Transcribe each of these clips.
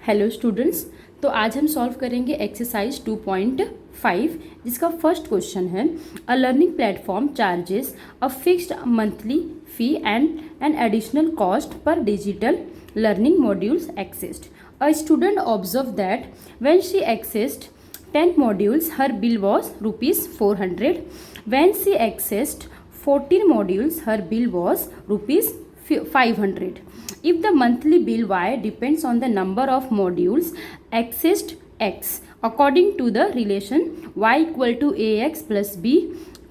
Hello students. तो आज हम सॉल्व करेंगे एक्सरसाइज 2.5 जिसका फर्स्ट क्वेश्चन है a learning platform charges a fixed monthly fee and an additional cost per digital learning modules exist. A student observe that when she accessed 10 modules her bill was rupees 400. When she accessed 14 modules her bill was rupees 500. If the monthly bill Y depends on the number of modules accessed X according to the relation Y equal to AX plus B,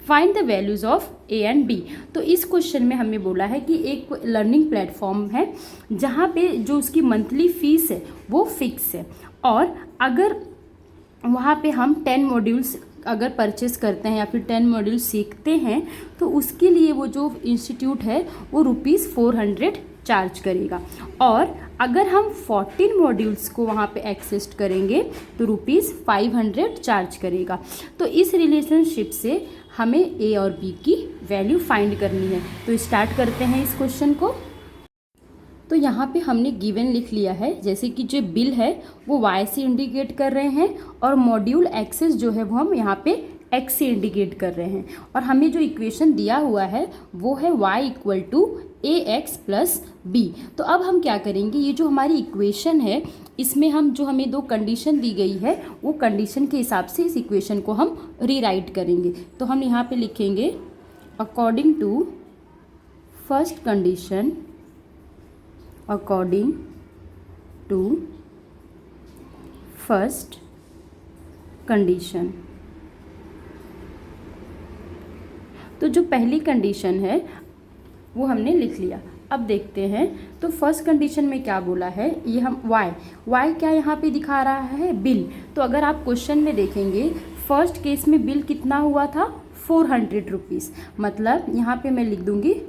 find the values of A and B. तो इस question में हमें बोला है कि एक learning platform है जहाँ पे जो उसकी मंथली फीस है वो फिक्स है, और अगर वहाँ पे हम 10 मॉड्यूल्स अगर परचेस करते हैं या फिर 10 मॉड्यूल्स सीखते हैं तो उसके लिए वो जो इंस्टीट्यूट है वो ₹400 चार्ज करेगा, और अगर हम 14 मॉड्यूल्स को वहाँ पे एक्सेस करेंगे तो ₹500 चार्ज करेगा। तो इस रिलेशनशिप से हमें ए और बी की वैल्यू फाइंड करनी है। तो स्टार्ट करते हैं इस क्वेश्चन को। तो यहाँ पे हमने गिवन लिख लिया है, जैसे कि जो बिल है वो y से इंडिकेट कर रहे हैं और मॉड्यूल एक्सेस जो है वो हम यहाँ पे x से इंडिकेट कर रहे हैं, और हमें जो इक्वेशन दिया हुआ है वो है y equal to ax plus b। तो अब हम क्या करेंगे, ये जो हमारी इक्वेशन है इसमें हम जो हमें दो कंडीशन दी गई है वो कंडीशन के हिसाब से इस इक्वेशन को हम रीराइट करेंगे। तो हम यहाँ पे लिखेंगे according to first condition, according to first condition। तो जो पहली कंडीशन है वो हमने लिख लिया। अब देखते हैं तो फर्स्ट कंडीशन में क्या बोला है, ये हम y क्या यहाँ पे दिखा रहा है, बिल। तो अगर आप क्वेश्चन में देखेंगे फर्स्ट केस में बिल कितना हुआ था, 400 रुपीज़, मतलब यहाँ पे मैं लिख दूँगी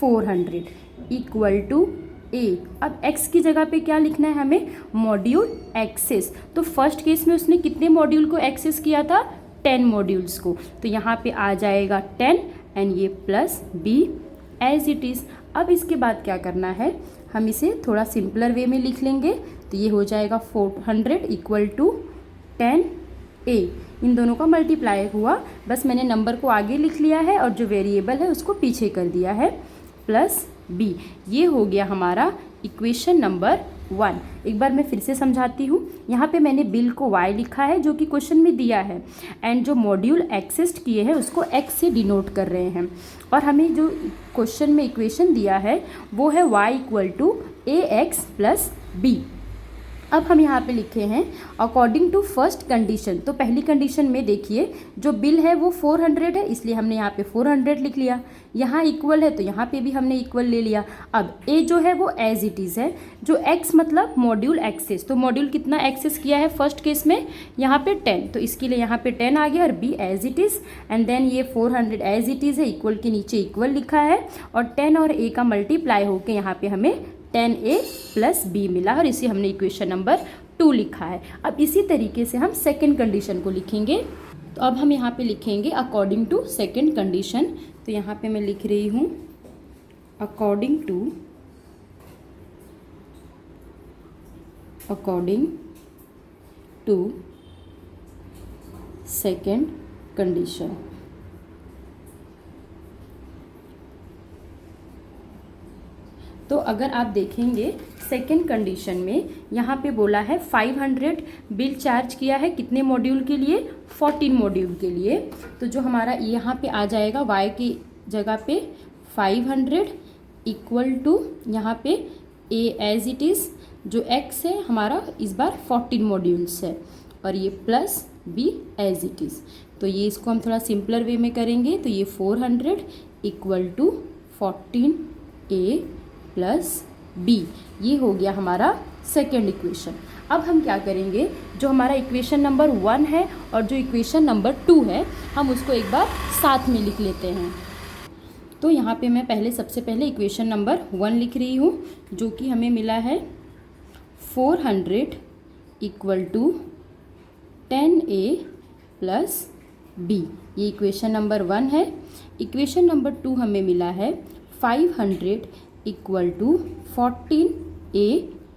400 इक्वल टू ए। अब x की जगह पे क्या लिखना है हमें, मॉड्यूल एक्सेस। तो फर्स्ट केस में उसने कितने मॉड्यूल को एक्सेस किया था, 10 मॉड्यूल्स को, तो यहाँ पे आ जाएगा 10 एंड ये plus b as it is. अब इसके बाद क्या करना है, हम इसे थोड़ा सिंपलर वे में लिख लेंगे। तो ये हो जाएगा 400 इक्वल टू 10a, इन दोनों का मल्टीप्लाई हुआ, बस मैंने नंबर को आगे लिख लिया है और जो वेरिएबल है उसको पीछे कर दिया है, प्लस बी। ये हो गया हमारा इक्वेशन नंबर 1। एक बार मैं फिर से समझाती हूँ। यहाँ पे मैंने बिल को y लिखा है जो कि क्वेश्चन में दिया है, एंड जो मॉड्यूल एक्सेस किए हैं उसको x से डिनोट कर रहे हैं, और हमें जो क्वेश्चन में इक्वेशन दिया है वो है y equal to ax plus b। अब हम यहाँ पे लिखे हैं अकॉर्डिंग टू फर्स्ट कंडीशन। तो पहली कंडीशन में देखिए जो बिल है वो 400 है, इसलिए हमने यहाँ पे 400 लिख लिया। यहाँ इक्वल है तो यहाँ पे भी हमने इक्वल ले लिया। अब ए जो है वो एज इट इज़ है, जो एक्स मतलब मॉड्यूल एक्सेस। तो मॉड्यूल कितना एक्सेस किया है फर्स्ट केस में, यहाँ पे 10, तो इसके लिए यहाँ पे 10 आ गया, और B as it is, and then ये 400 एज इट इज़ है, इक्वल के नीचे इक्वल लिखा है, और 10 और ए का मल्टीप्लाई होकर यहाँ पे हमें 10a प्लस b मिला, और इसे हमने इक्वेशन नंबर 2 लिखा है। अब इसी तरीके से हम सेकंड कंडीशन को लिखेंगे। तो अब हम यहाँ पे लिखेंगे अकॉर्डिंग टू सेकंड कंडीशन। तो यहाँ पे मैं लिख रही हूँ अकॉर्डिंग टू सेकंड कंडीशन। तो अगर आप देखेंगे सेकेंड कंडीशन में यहाँ पे बोला है 500 बिल चार्ज किया है कितने मॉड्यूल के लिए, 14 मॉड्यूल के लिए। तो जो हमारा यहाँ पे आ जाएगा y की जगह पे 500 इक्वल टू यहाँ पे a एज इट इज़, जो x है हमारा इस बार 14 मॉड्यूल्स है, और ये plus b as it is. तो ये इसको हम थोड़ा सिंपलर वे में करेंगे, तो ये 400 equal to 14a plus B. ये हो गया हमारा सेकेंड इक्वेशन। अब हम क्या करेंगे, जो हमारा इक्वेशन नंबर 1 है और जो इक्वेशन नंबर 2 है हम उसको एक बार साथ में लिख लेते हैं। तो यहाँ पे मैं सबसे पहले इक्वेशन नंबर 1 लिख रही हूँ, जो कि हमें मिला है 400 equal to 10a plus b। ये इक्वेशन नंबर 1 है। इक्वेशन नंबर 2 हमें मिला है 500 equal to 14a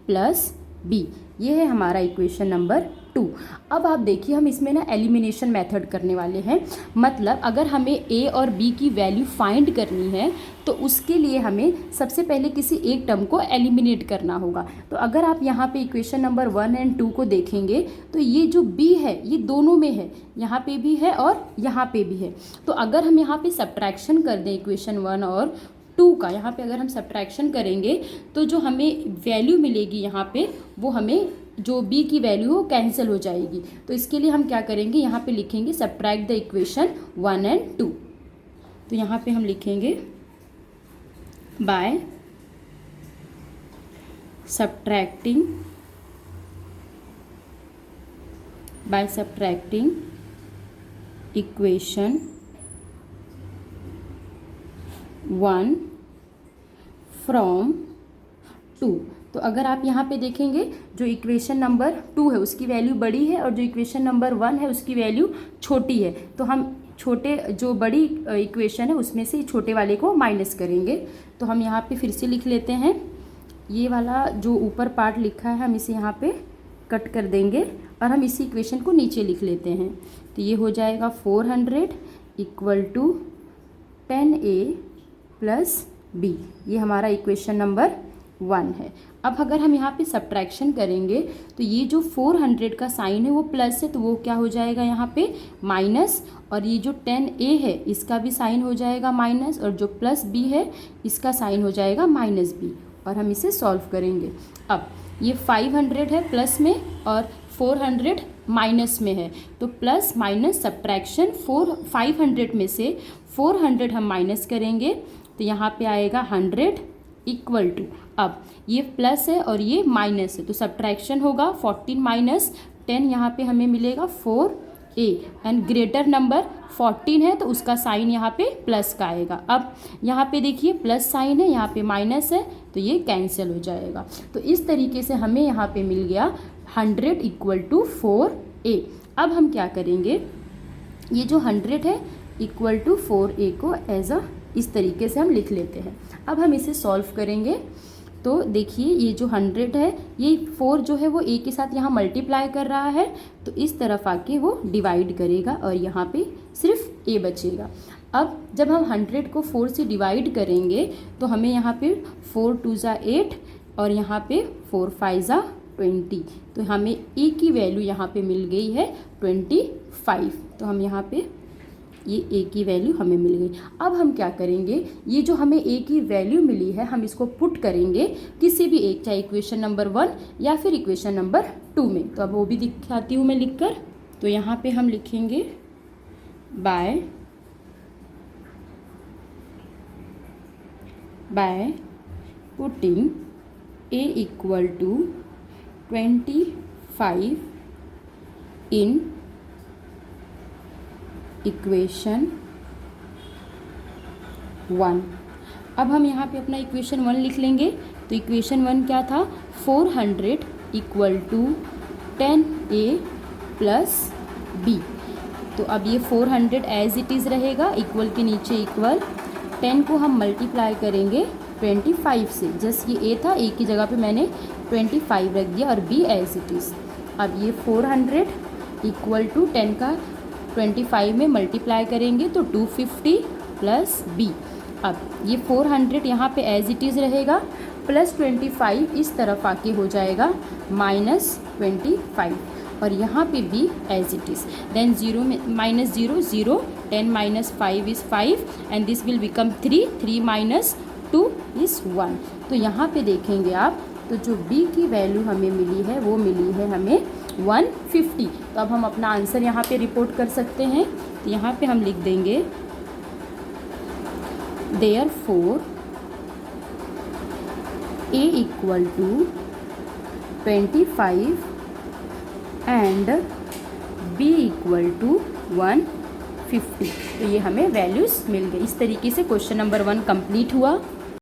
plus B. ये है हमारा इक्वेशन नंबर 2। अब आप देखिए हम इसमें ना एलिमिनेशन मेथड करने वाले हैं। मतलब अगर हमें ए और बी की वैल्यू फाइंड करनी है तो उसके लिए हमें सबसे पहले किसी एक टर्म को एलिमिनेट करना होगा। तो अगर आप यहाँ पे इक्वेशन नंबर 1 और 2 को देखेंगे तो ये जो बी है ये दोनों में है, यहाँ पे भी है और यहाँ पे भी है। तो अगर हम यहाँ पे सब्ट्रैक्शन कर दें इक्वेशन 1 और 2 का, यहाँ पे अगर हम सब्ट्रैक्शन करेंगे तो जो हमें वैल्यू मिलेगी यहाँ पे वो हमें जो b की वैल्यू हो कैंसिल हो जाएगी। तो इसके लिए हम क्या करेंगे, यहाँ पे लिखेंगे सब्ट्रैक्ट द इक्वेशन 1 और 2। तो यहाँ पे हम लिखेंगे बाय सब्ट्रैक्टिंग इक्वेशन 1 फ्रॉम 2। तो अगर आप यहाँ पे देखेंगे जो इक्वेशन नंबर 2 है उसकी वैल्यू बड़ी है और जो इक्वेशन नंबर 1 है उसकी वैल्यू छोटी है। तो हम छोटे जो बड़ी इक्वेशन है उसमें से छोटे वाले को माइनस करेंगे। तो हम यहाँ पे फिर से लिख लेते हैं, ये वाला जो ऊपर पार्ट लिखा है हम इसे यहाँ पे कट कर देंगे और हम इसी इक्वेशन को नीचे लिख लेते हैं। तो ये हो जाएगा 400 equal to 10a plus b। ये हमारा इक्वेशन नंबर 1 है। अब अगर हम यहाँ पे सब्ट्रैक्शन करेंगे तो ये जो 400 का साइन है वो प्लस है तो वो क्या हो जाएगा यहाँ पे माइनस, और ये जो 10a है इसका भी साइन हो जाएगा माइनस, और जो प्लस b है इसका साइन हो जाएगा माइनस b। और हम इसे सॉल्व करेंगे। अब ये 500 है प्लस में और 400 माइनस में है, तो प्लस माइनस सब्ट्रैक्शन 500 में से 400 हम माइनस करेंगे तो यहाँ पे आएगा 100 इक्वल टू, अब ये प्लस है और ये माइनस है तो सब्ट्रैक्शन होगा 14 माइनस 10, यहाँ पे हमें मिलेगा 4a एंड ग्रेटर नंबर 14 है तो उसका साइन यहाँ पे प्लस का आएगा। अब यहाँ पे देखिए प्लस साइन है, यहाँ पे माइनस है तो ये कैंसिल हो जाएगा। तो इस तरीके से हमें यहाँ पे मिल गया 100 इक्वल टू 4a। अब हम क्या करेंगे, ये जो 100 है इक्वल टू 4a को एज अ इस तरीके से हम लिख लेते हैं। अब हम इसे सॉल्व करेंगे तो देखिए ये जो 100 है ये 4 जो है वो a के साथ यहाँ मल्टीप्लाई कर रहा है तो इस तरफ आके वो डिवाइड करेगा और यहाँ पे सिर्फ a बचेगा। अब जब हम 100 को 4 से डिवाइड करेंगे तो हमें यहाँ पे 4 2 ज़ा 8 और यहाँ पे 4 5 ज़ा 20, तो हमें a की वैल्यू यहाँ पे मिल गई है 25। तो हम यहाँ पे ये a की वैल्यू हमें मिल गई। अब हम क्या करेंगे, ये जो हमें a की वैल्यू मिली है हम इसको पुट करेंगे किसी भी एक, चाहे इक्वेशन नंबर 1 या फिर इक्वेशन नंबर 2 में। तो अब वो भी दिखाती हूँ मैं लिखकर। तो यहाँ पे हम लिखेंगे by putting a equal to 25 in equation 1। अब हम यहाँ पे अपना इक्वेशन 1 लिख लेंगे। तो इक्वेशन 1 क्या था, 400 equal to 10a plus b। तो अब ये 400 एज इट इज़ रहेगा, इक्वल के नीचे इक्वल, 10 को हम मल्टीप्लाई करेंगे 25 से, जस्ट ये a था, a की जगह पे मैंने 25 रख दिया और b एज इट इज़। अब ये 400 इक्वल टू 10 का 25 में मल्टीप्लाई करेंगे तो 250 प्लस b। अब ये 400 यहाँ पे एज इट इज़ रहेगा, प्लस 25 इस तरफ आके हो जाएगा माइनस 25, और यहाँ पे b as it is. Then 0 में minus 0 0, 10 minus 5 is 5 and this will become 3, 3 minus 2 is 1। तो यहाँ पे देखेंगे आप तो जो b की वैल्यू हमें मिली है वो मिली है हमें 150। तो अब हम अपना आंसर यहाँ पे रिपोर्ट कर सकते हैं। तो यहाँ पे हम लिख देंगे therefore a equal to 25 and b equal to 150। तो ये हमें वैल्यूज़ मिल गई। इस तरीके से क्वेश्चन नंबर 1 कंप्लीट हुआ।